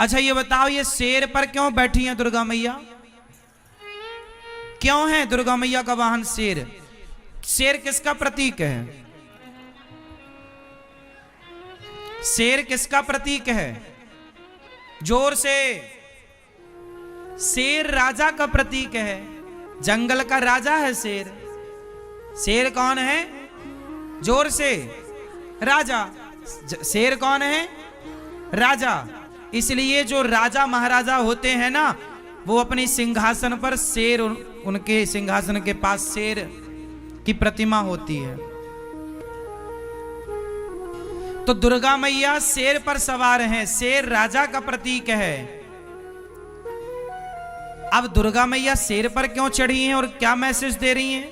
अच्छा ये बताओ, ये शेर पर क्यों बैठी हैं दुर्गा मैया? क्यों है दुर्गा मैया का वाहन शेर? शेर किसका प्रतीक है? शेर किसका प्रतीक है? जोर से। शेर राजा का प्रतीक है, जंगल का राजा है शेर। शेर कौन है? जोर से। राजा। शेर कौन है? राजा। इसलिए जो राजा महाराजा होते हैं ना, वो अपनी सिंहासन पर शेर, उनके सिंहासन के पास शेर की प्रतिमा होती है। तो दुर्गा मैया शेर पर सवार हैं, शेर राजा का प्रतीक है। अब दुर्गा मैया शेर पर क्यों चढ़ी हैं और क्या मैसेज दे रही हैं?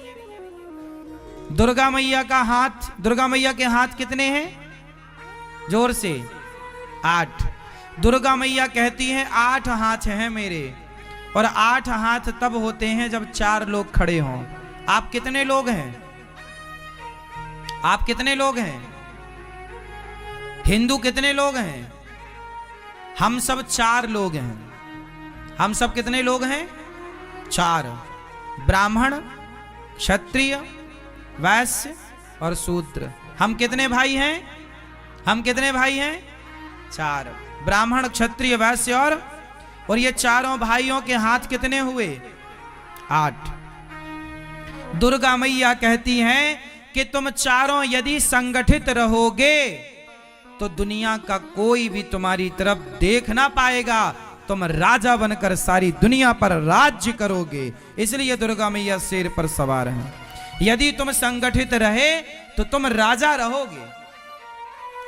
दुर्गा मैया का हाथ, दुर्गा मैया के हाथ कितने हैं? जोर से। 8। दुर्गा मैया कहती हैं 8 हाथ हैं मेरे, और 8 हाथ तब होते हैं जब 4 लोग खड़े हों। आप कितने लोग हैं? आप कितने लोग हैं? हिंदू कितने लोग हैं? हम सब 4 लोग हैं। हम सब कितने लोग हैं? 4। ब्राह्मण, क्षत्रिय, वैश्य और शूद्र। हम कितने भाई हैं? हम कितने भाई हैं? 4। ब्राह्मण, क्षत्रिय, वैश्य और ये चारों भाइयों के हाथ कितने हुए? 8। दुर्गा मैया कहती हैं कि तुम चारों यदि संगठित रहोगे तो दुनिया का कोई भी तुम्हारी तरफ देख ना पाएगा। तुम राजा बनकर सारी दुनिया पर राज्य करोगे। इसलिए दुर्गा मैया शेर पर सवार हैं। यदि तुम संगठित रहे तो तुम राजा रहोगे,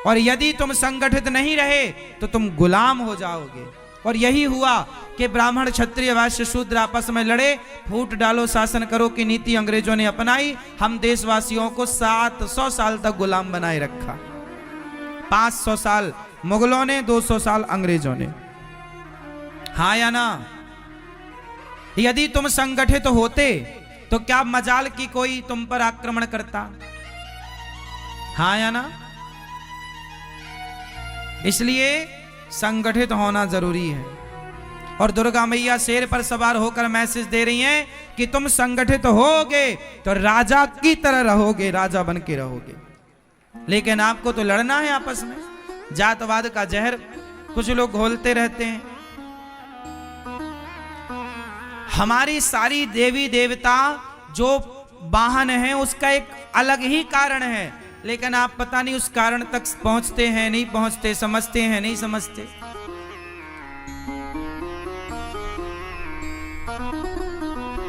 और यदि तुम संगठित नहीं रहे तो तुम गुलाम हो जाओगे। और यही हुआ कि ब्राह्मण, क्षत्रिय, वैश्य, शूद्र आपस में लड़े। फूट डालो शासन करो की नीति अंग्रेजों ने अपनाई। हम देशवासियों को 700 साल तक गुलाम बनाए रखा। 500 साल मुगलों ने, 200 साल अंग्रेजों ने। हाँ या ना? यदि तुम संगठित होते तो क्या मजाल की कोई तुम पर आक्रमण करता? हाँ या ना? इसलिए संगठित होना जरूरी है। और दुर्गा मैया शेर पर सवार होकर मैसेज दे रही हैं कि तुम संगठित होगे तो राजा की तरह रहोगे, राजा बन के रहोगे। लेकिन आपको तो लड़ना है आपस में। जातवाद का जहर कुछ लोग घोलते रहते हैं। हमारी सारी देवी देवता जो वाहन है उसका एक अलग ही कारण है, लेकिन आप पता नहीं उस कारण तक पहुंचते हैं नहीं पहुंचते, समझते हैं नहीं समझते।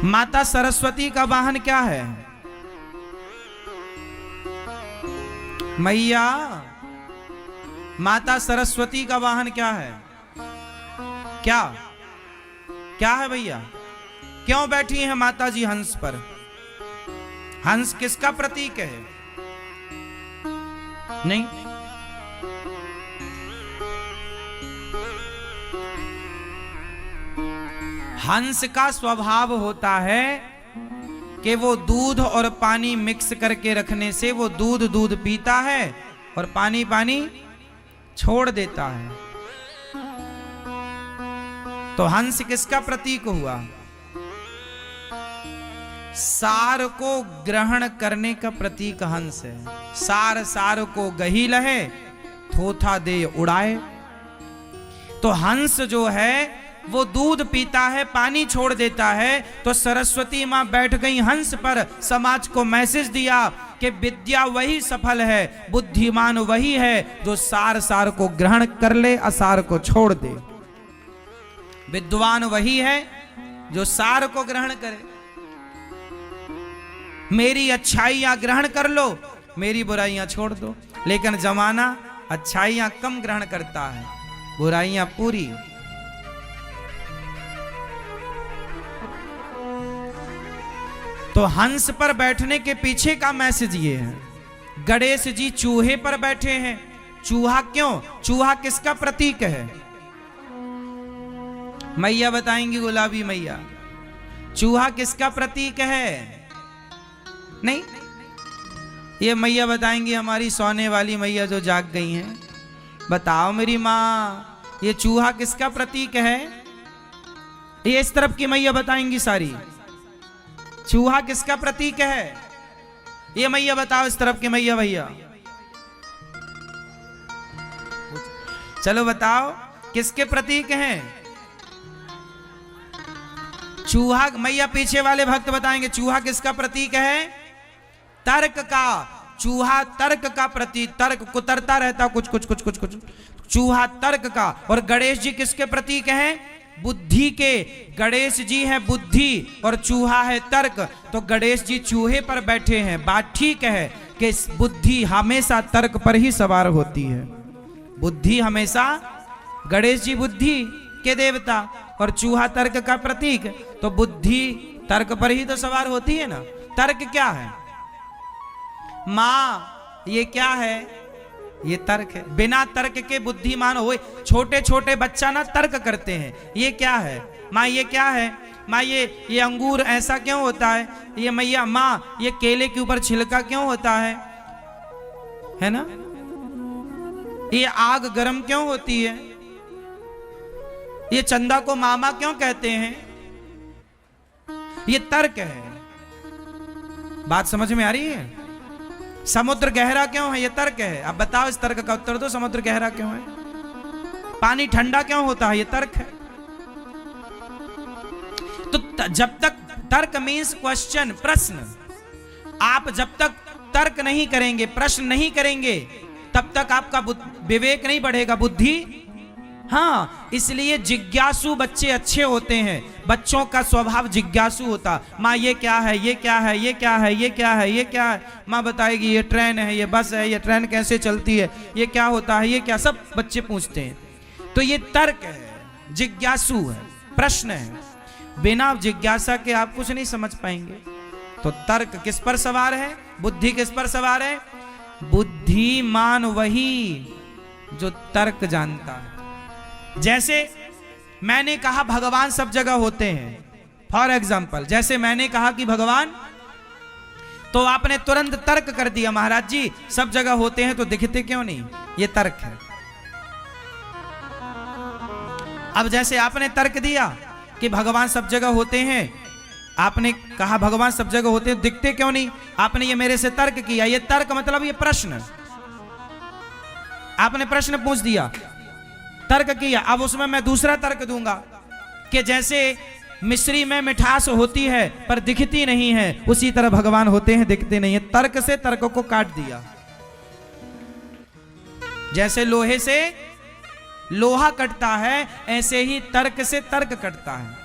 माता सरस्वती का वाहन क्या है? मैया, माता सरस्वती का वाहन क्या है? क्या क्या है भैया? क्यों बैठी हैं माता जी हंस पर? हंस किसका प्रतीक है? नहीं, हंस का स्वभाव होता है कि वो दूध और पानी मिक्स करके रखने से वो दूध पीता है और पानी छोड़ देता है। तो हंस किसका प्रतीक हुआ? सार को ग्रहण करने का प्रतीक हंस है। सार को गही लहे, थोथा दे उड़ाए। तो हंस जो है वो दूध पीता है, पानी छोड़ देता है। तो सरस्वती मां बैठ गई हंस पर, समाज को मैसेज दिया कि विद्या वही सफल है, बुद्धिमान वही है जो सार को ग्रहण कर ले, असार को छोड़ दे। विद्वान वही है जो सार को ग्रहण करे। मेरी अच्छाइयां ग्रहण कर लो, मेरी बुराइयां छोड़ दो। लेकिन जमाना अच्छाइयां कम ग्रहण करता है, बुराइयां पूरी। तो हंस पर बैठने के पीछे का मैसेज ये है। गणेश जी चूहे पर बैठे हैं। चूहा क्यों? चूहा किसका प्रतीक है? मैया बताएंगी, गुलाबी मैया, चूहा किसका प्रतीक है? नहीं, ये मैया बताएंगी, हमारी सोने वाली मैया जो जाग गई हैं। बताओ मेरी माँ, ये चूहा किसका प्रतीक है? ये इस तरफ की मैया बताएंगी सारी। चूहा किसका प्रतीक है? ये मैया बताओ, इस तरफ की मैया भैया, चलो बताओ किसके प्रतीक हैं? चूहा, मैया पीछे वाले भक्त बताएंगे चूहा किसका प्रतीक है? तर्क का। चूहा तर्क का प्रतीक, तर्क कुतरता रहता कुछ कुछ कुछ कुछ कुछ, चूहा तर्क का। और गणेश जी किसके प्रतीक हैं? बुद्धि के। गणेश जी है बुद्धि और चूहा है तर्क। तो गणेश जी चूहे पर बैठे हैं। बात ठीक है कि बुद्धि हमेशा तर्क पर ही सवार होती है। बुद्धि हमेशा, गणेश जी बुद्धि के देवता और चूहा तर्क का प्रतीक, तो बुद्धि तर्क पर ही तो सवार होती है ना। तर्क क्या है? मां, ये क्या है? ये तर्क है। बिना तर्क के बुद्धिमान हो। छोटे छोटे बच्चा ना तर्क करते हैं, ये क्या है माँ, ये क्या है माँ, ये अंगूर ऐसा क्यों होता है? ये मैया माँ, ये केले के ऊपर छिलका क्यों होता है ना? ये आग गर्म क्यों होती है? ये चंदा को मामा क्यों कहते हैं? ये तर्क है। बात समझ में आ रही है? समुद्र गहरा क्यों है? ये तर्क है। अब बताओ, इस तर्क का उत्तर दो। समुद्र गहरा क्यों है? पानी ठंडा क्यों होता है? ये तर्क है। तो जब तक तर्क मीन्स क्वेश्चन, प्रश्न, आप जब तक तर्क नहीं करेंगे, प्रश्न नहीं करेंगे, तब तक आपका विवेक नहीं बढ़ेगा, बुद्धि। हाँ, इसलिए जिज्ञासु बच्चे अच्छे होते हैं। बच्चों का स्वभाव जिज्ञासु होता। माँ ये क्या है, ये क्या है, ये क्या है, ये क्या है, ये क्या है? माँ बताएगी ये ट्रेन है, ये बस है, ये ट्रेन कैसे चलती है, ये क्या होता है, ये क्या, सब बच्चे पूछते हैं। तो ये तर्क है, जिज्ञासु है, प्रश्न है। बिना जिज्ञासा के आप कुछ नहीं समझ पाएंगे। तो तर्क किस पर सवार है? बुद्धि किस पर सवार है? बुद्धिमान वही जो तर्क जानता है। जैसे मैंने कहा भगवान सब जगह होते हैं, फॉर एग्जाम्पल, जैसे मैंने कहा कि भगवान, तो आपने तुरंत तर्क कर दिया, महाराज जी सब जगह होते हैं तो दिखते क्यों नहीं? ये तर्क है। अब जैसे आपने तर्क दिया कि भगवान सब जगह होते हैं, आपने कहा भगवान सब जगह होते हैं, दिखते क्यों नहीं? आपने ये मेरे से तर्क किया। ये तर्क मतलब ये प्रश्न, आपने प्रश्न पूछ दिया, तर्क किया। अब उसमें मैं दूसरा तर्क दूंगा कि जैसे मिश्री में मिठास होती है पर दिखती नहीं है, उसी तरह भगवान होते हैं, दिखते नहीं है। तर्क से तर्क को काट दिया। जैसे लोहे से लोहा कटता है, ऐसे ही तर्क से तर्क कटता है।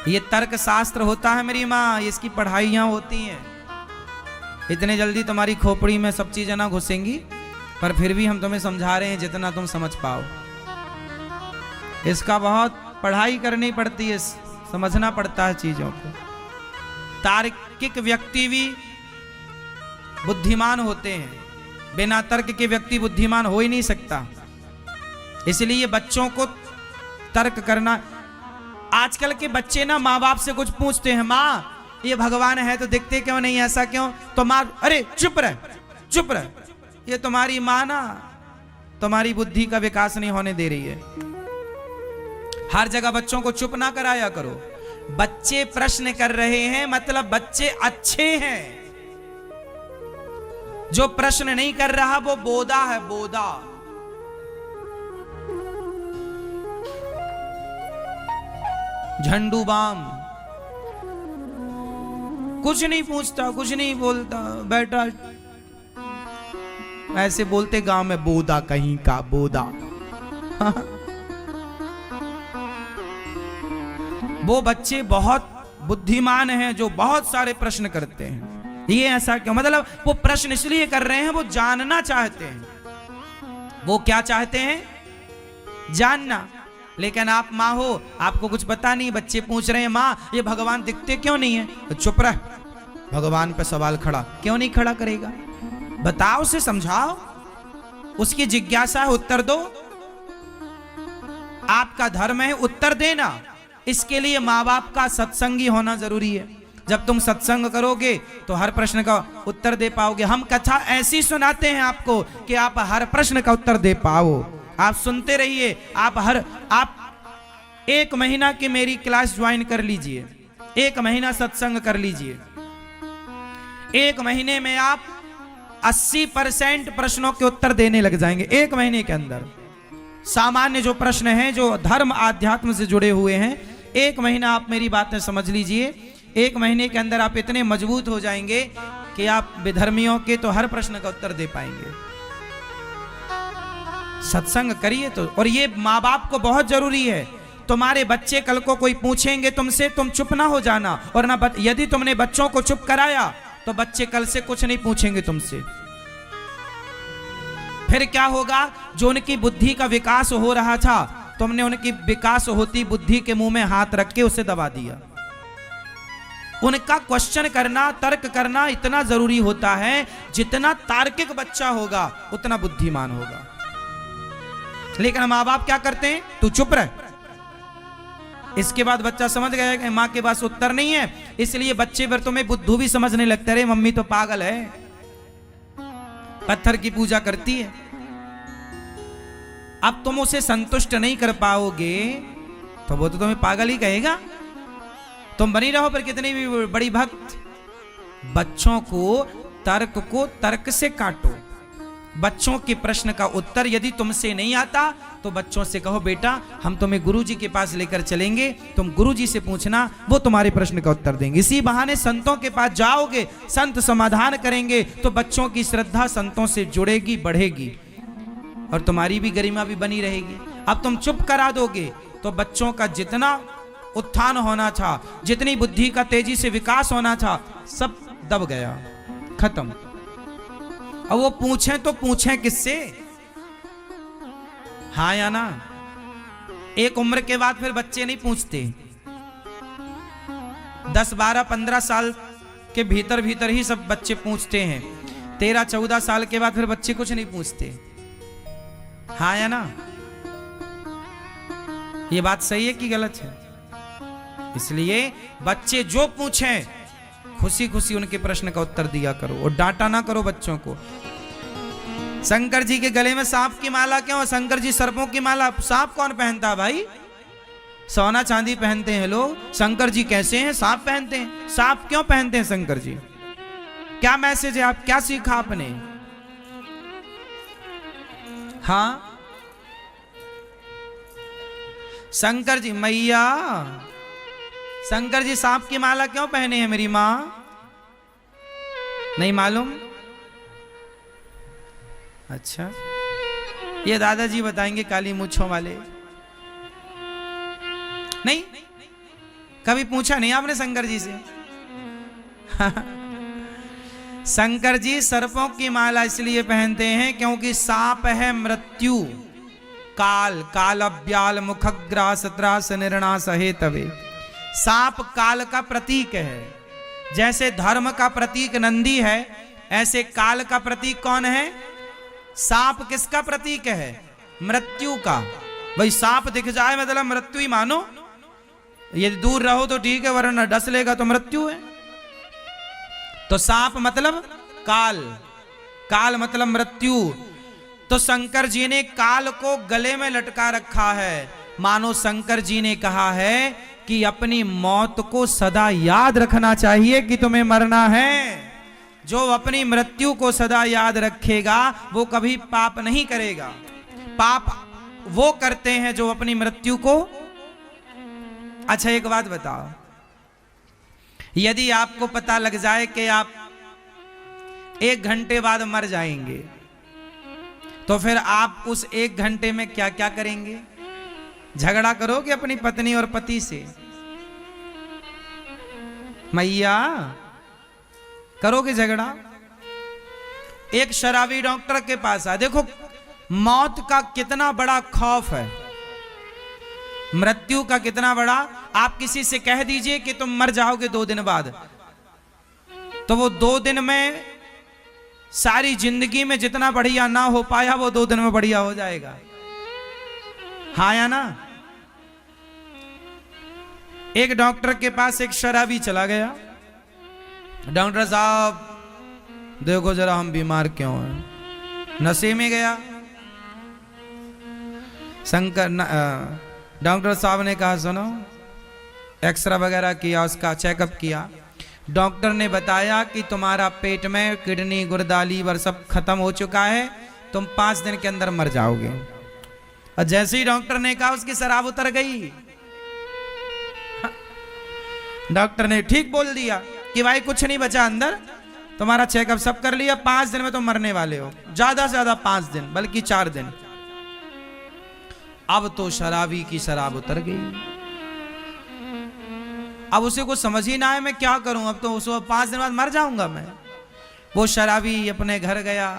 ये तर्क शास्त्र होता है मेरी माँ, इसकी पढ़ाइयाँ होती हैं। इतने जल्दी तुम्हारी खोपड़ी में सब चीजें ना घुसेंगी, पर फिर भी हम तुम्हें समझा रहे हैं जितना तुम समझ पाओ। इसका बहुत पढ़ाई करनी पड़ती है, समझना पड़ता है चीजों को। तार्किक व्यक्ति भी बुद्धिमान होते हैं, बिना तर्क के व्यक्ति बुद्धिमान हो ही नहीं सकता। इसलिए बच्चों को तर्क करना। आजकल के बच्चे ना माँ बाप से कुछ पूछते हैं, माँ ये भगवान है तो दिखते क्यों नहीं, ऐसा क्यों? तो माँ, अरे चुप रह, चुप रह, ये तुम्हारी माँ ना तुम्हारी बुद्धि का विकास नहीं होने दे रही है। हर जगह बच्चों को चुप ना कराया करो। बच्चे प्रश्न कर रहे हैं मतलब बच्चे अच्छे हैं। जो प्रश्न नहीं कर रहा वो बोदा है, बोदा। झंडू बाम कुछ नहीं पूछता, कुछ नहीं बोलता, बैठा ऐसे बोलते गांव में, बोदा कहीं का बोदा। वो बच्चे बहुत बुद्धिमान हैं जो बहुत सारे प्रश्न करते हैं। ये ऐसा क्यों? मतलब वो प्रश्न इसलिए कर रहे हैं, वो जानना चाहते हैं। वो क्या चाहते हैं? जानना। लेकिन आप माँ हो, आपको कुछ पता नहीं, बच्चे पूछ रहे हैं, माँ ये भगवान दिखते क्यों नहीं है? तो चुप रह, भगवान पे सवाल खड़ा क्यों नहीं खड़ा करेगा? बताओ, उसे समझाओ, उसकी जिज्ञासा है, उत्तर दो। आपका धर्म है उत्तर देना। इसके लिए माँ बाप का सत्संगी होना जरूरी है। जब तुम सत्संग करोगे तो हर प्रश्न का उत्तर दे पाओगे। हम कथा ऐसी सुनाते हैं आपको कि आप हर प्रश्न का उत्तर दे पाओ। आप सुनते रहिए। आप 1 महीना की मेरी क्लास ज्वाइन कर लीजिए, 1 महीना सत्संग कर लीजिए। 1 महीने में आप 80% प्रश्नों के उत्तर देने लग जाएंगे। 1 महीने के अंदर सामान्य जो प्रश्न हैं, जो धर्म आध्यात्म से जुड़े हुए हैं, 1 महीना आप मेरी बातें समझ लीजिए। 1 महीने के अंदर आप इतने मजबूत हो जाएंगे कि आप विधर्मियों के तो हर प्रश्न का उत्तर दे पाएंगे। सत्संग करिए तो। और ये माँ बाप को बहुत जरूरी है। तुम्हारे बच्चे कल को कोई पूछेंगे तुमसे, तुम चुप ना हो जाना। और ना यदि तुमने बच्चों को चुप कराया तो बच्चे कल से कुछ नहीं पूछेंगे तुमसे। फिर क्या होगा? जो उनकी बुद्धि का विकास हो रहा था, तुमने उनकी विकास होती बुद्धि के मुंह में हाथ रख के उसे दबा दिया। उनका क्वेश्चन करना, तर्क करना इतना जरूरी होता है। जितना तार्किक बच्चा होगा उतना बुद्धिमान होगा। लेकिन माँ बाप क्या करते हैं? तू चुप रह। इसके बाद बच्चा समझ गया कि माँ के पास उत्तर नहीं है, इसलिए बच्चे पर तुम्हें बुद्धू भी समझने लगता है। अरे मम्मी तो पागल है, पत्थर की पूजा करती है। अब तुम उसे संतुष्ट नहीं कर पाओगे तो वो तो तुम्हें पागल ही कहेगा। तुम बनी रहो पर कितनी भी बड़ी भक्त। बच्चों को तर्क से काटो। बच्चों के प्रश्न का उत्तर यदि तुमसे नहीं आता तो बच्चों से कहो, बेटा हम तुम्हें गुरुजी के पास लेकर चलेंगे, तुम गुरुजी से पूछना, वो तुम्हारे प्रश्न का उत्तर देंगे। इसी बहाने संतों के पास जाओगे, संत समाधान करेंगे तो बच्चों की श्रद्धा संतों से जुड़ेगी, बढ़ेगी और तुम्हारी भी गरिमा भी बनी रहेगी। अब तुम चुप करा दोगे तो बच्चों का जितना उत्थान होना था, जितनी बुद्धि का तेजी से विकास होना था, सब दब गया, खत्म। अब वो पूछें तो पूछें किससे? हाँ या ना? एक उम्र के बाद फिर बच्चे नहीं पूछते। 10, 12, 15 साल के भीतर भीतर ही सब बच्चे पूछते हैं। 13, 14 साल के बाद फिर बच्चे कुछ नहीं पूछते। हाँ या ना? ये बात सही है कि गलत है? इसलिए बच्चे जो पूछें खुशी खुशी उनके प्रश्न का उत्तर दिया करो और डांटा ना करो बच्चों को। शंकर जी के गले में सांप की माला क्यों? शंकर जी सर्पों की माला, सांप कौन पहनता है भाई? सोना चांदी पहनते हैं लोग। शंकर जी कैसे हैं? सांप पहनते हैं। सांप क्यों पहनते हैं शंकर जी? क्या मैसेज है? आप क्या सीखा आपने? हाँ, शंकर जी मैया, शंकर जी सांप की माला क्यों पहने हैं मेरी मां? नहीं मालूम? अच्छा, ये दादाजी बताएंगे, काली मूंछों वाले। नहीं, कभी पूछा नहीं आपने शंकर जी से? शंकर जी सर्पों की माला इसलिए पहनते हैं क्योंकि सांप है मृत्यु, काल, कालव्याल मुखग्रास त्रास निर्णास हेतवे। सांप काल का प्रतीक है। जैसे धर्म का प्रतीक नंदी है, ऐसे काल का प्रतीक कौन है? सांप। किसका प्रतीक है? मृत्यु का। भाई सांप दिख जाए मतलब मृत्यु ही मानो। यदि दूर रहो तो ठीक है, वरना डस लेगा तो मृत्यु है। तो सांप मतलब काल, काल मतलब मृत्यु। तो शंकर जी ने काल को गले में लटका रखा है। मानो शंकर जी ने कहा है कि अपनी मौत को सदा याद रखना चाहिए कि तुम्हें मरना है। जो अपनी मृत्यु को सदा याद रखेगा वो कभी पाप नहीं करेगा। पाप वो करते हैं जो अपनी मृत्यु को। अच्छा एक बात बताओ, यदि आपको पता लग जाए कि आप 1 घंटे बाद मर जाएंगे तो फिर आप उस 1 घंटे में क्या क्या करेंगे? झगड़ा करोगे अपनी पत्नी और पति से? मैया, करोगे झगड़ा? एक शराबी डॉक्टर के पास आ, देखो मौत का कितना बड़ा खौफ है, मृत्यु का कितना बड़ा। आप किसी से कह दीजिए कि तुम मर जाओगे 2 दिन बाद, तो वो 2 दिन में सारी जिंदगी में जितना बढ़िया ना हो पाया वो 2 दिन में बढ़िया हो जाएगा। हाँ या ना? एक डॉक्टर के पास एक शराबी चला गया, डॉक्टर साहब देखो जरा हम बीमार क्यों हैं। नशे में गया। डॉक्टर साहब ने कहा सुनो, एक्सरे वगैरह किया, उसका चेकअप किया। डॉक्टर ने बताया कि तुम्हारा पेट में किडनी गुर्दा लीवर सब खत्म हो चुका है, तुम 5 दिन के अंदर मर जाओगे। और जैसे ही डॉक्टर ने कहा उसकी शराब उतर गई। डॉक्टर ने ठीक बोल दिया कि भाई कुछ नहीं बचा अंदर, तुम्हारा चेकअप सब कर लिया, 5 दिन में तुम मरने वाले हो, ज्यादा से ज्यादा 5 दिन बल्कि 4 दिन। अब तो शराबी की शराब उतर गई। अब उसे कुछ समझ ही ना आए मैं क्या करूं, अब तो उसको 5 दिन बाद मर जाऊंगा मैं। वो शराबी अपने घर गया,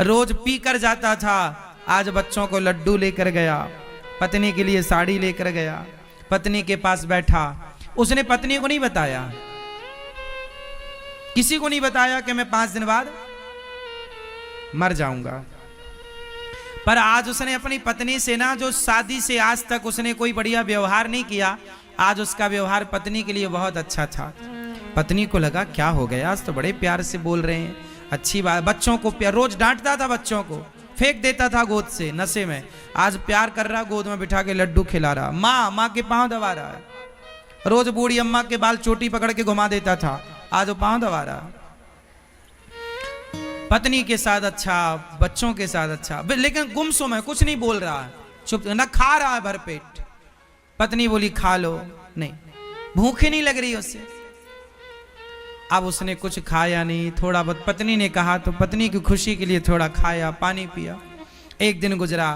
रोज पी कर जाता था, आज बच्चों को लड्डू लेकर गया, पत्नी के लिए साड़ी लेकर गया, पत्नी के पास बैठा। उसने पत्नी को नहीं बताया, किसी को नहीं बताया कि मैं 5 दिन बाद मर जाऊंगा। पर आज उसने अपनी पत्नी से ना, जो शादी से आज तक उसने कोई बढ़िया व्यवहार नहीं किया, आज उसका व्यवहार पत्नी के लिए बहुत अच्छा था। पत्नी को लगा क्या हो गया, आज तो बड़े प्यार से बोल रहे हैं, अच्छी बात। बच्चों को प्यार, रोज डांटता था, बच्चों को फेंक देता था गोद से नशे में, आज प्यार कर रहा, गोद में बिठा के लड्डू खिला रहा, माँ के पांव दबा रहा है। रोज बूढ़ी अम्मा के बाल चोटी पकड़ के घुमा देता था, आज वो पांव दबा रहा। पत्नी के साथ अच्छा, बच्चों के साथ अच्छा, लेकिन गुमसुम है, कुछ नहीं बोल रहा है, चुप न खा रहा है भरपेट। पत्नी बोली खा लो, नहीं, भूख ही नहीं लग रही उससे। अब उसने कुछ खाया नहीं, थोड़ा बहुत पत्नी ने कहा तो पत्नी की खुशी के लिए थोड़ा खाया, पानी पिया। एक दिन गुजरा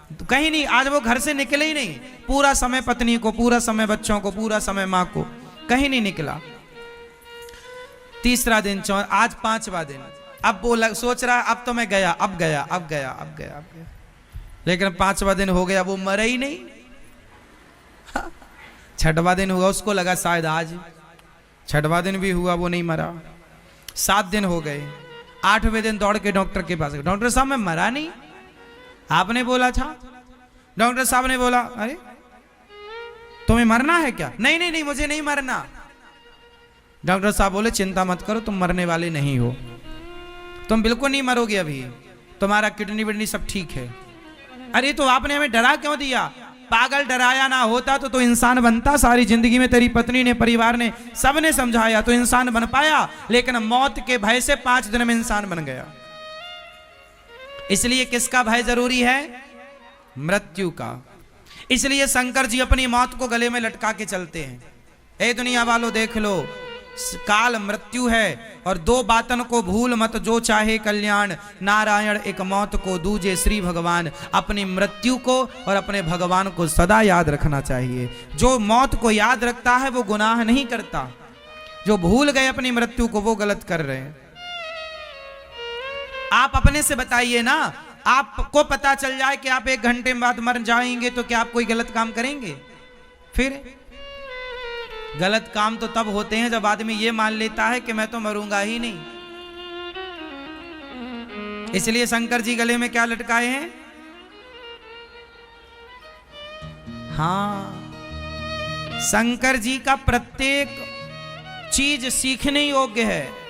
तो कहीं नहीं, आज वो घर से निकले ही नहीं, पूरा समय पत्नी को, पूरा समय बच्चों को, पूरा समय माँ को, कहीं नहीं निकला। तीसरा दिन, आज 5वां दिन। अब वो सोच रहा अब तो मैं गया, अब गया, अब गया, अब गया, अब गया, लेकिन 5वां दिन हो गया, वो मरा ही नहीं। 6वां दिन हुआ, उसको लगा शायद आज, 6वां दिन भी हुआ, वो नहीं मरा। 7 दिन हो गए, 8वें दिन दौड़ के डॉक्टर के पास गए, डॉक्टर साहब मैं मरा नहीं, आपने बोला था। डॉक्टर साहब ने बोला अरे तुम्हें मरना है क्या? नहीं नहीं नहीं, मुझे नहीं मरना। डॉक्टर साहब बोले चिंता मत करो, तुम मरने वाले नहीं हो, तुम बिल्कुल नहीं मरोगे, अभी तुम्हारा किडनी विडनी सब ठीक है। अरे तो आपने हमें डरा क्यों दिया? पागल, डराया ना होता तो इंसान बनता। सारी जिंदगी में तेरी पत्नी ने, परिवार ने, सबने समझाया तो इंसान बन पाया, लेकिन मौत के भय से 5 दिन में इंसान बन गया। इसलिए किसका भय जरूरी है? मृत्यु का। इसलिए शंकर जी अपनी मौत को गले में लटका के चलते हैं। ए दुनिया वालों देख लो, काल मृत्यु है, और 2 बातन को भूल मत, जो चाहे कल्याण, नारायण एक मौत को दूजे श्री भगवान। अपनी मृत्यु को और अपने भगवान को सदा याद रखना चाहिए। जो मौत को याद रखता है वो गुनाह नहीं करता, जो भूल गए अपनी मृत्यु को वो गलत कर रहे हैं। आप अपने से बताइए ना, आपको पता चल जाए कि आप 1 घंटे बाद मर जाएंगे तो क्या आप कोई गलत काम करेंगे? फिर गलत काम तो तब होते हैं जब आदमी ये मान लेता है कि मैं तो मरूंगा ही नहीं। इसलिए शंकर जी गले में क्या लटकाए हैं? हाँ, शंकर जी का प्रत्येक चीज सीखने योग्य है।